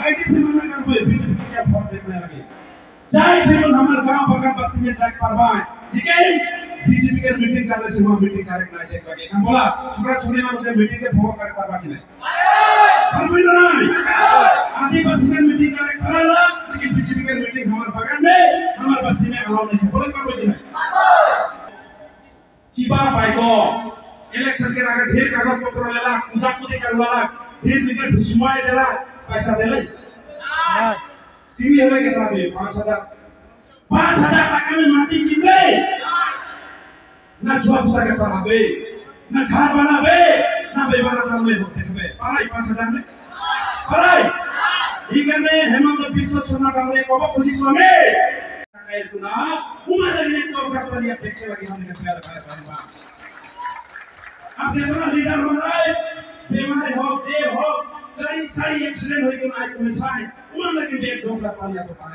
ID से मना कर हुए बीजेपी के क्या वोट देखने लगे चाहे केवल हमारे गांव बगल बस्ती में जाके परवाए ठीक है बीजेपी के मीटिंग करने से वहां मीटिंग कार्यक्रम नहीं देख लगे हम बोला छोटा छोटे लोग के मीटिंग के भोग कर परवा की नहीं हम भी नहीं आदिवासी के मीटिंग करे कराला लेकिन बीजेपी के मीटिंग हमारे बगल में हमारे बस्ती में अलाउ नहीं बोले परवा की नहीं की बात भाई को इलेक्शन के आगे ढेर कागज पत्र लेला पूजा पूजी करवाला ढेर विकेट घुसवाए देला पैसा देले सीवी हमें कितना दे 5000 टाका में माटी किनले ना छुआ छुआ के पढ़ाबे ना घर बनाबे ना बेवारा चलले हो देखबे पढ़ाई 5000 में पढ़ाई ठीक है ने हेमंत विश्व सोना कामरे को खुशी सोने कायल गुना उमर ने तो का परिया देखते लगे हमने प्यार करवा अब जे बड़ा लीडर बन रहा है बीमारी हो जेल हो कई सारी एक्सीडेंट होई को ना कोई साई उमर लगे एक 2 लाख परिया तो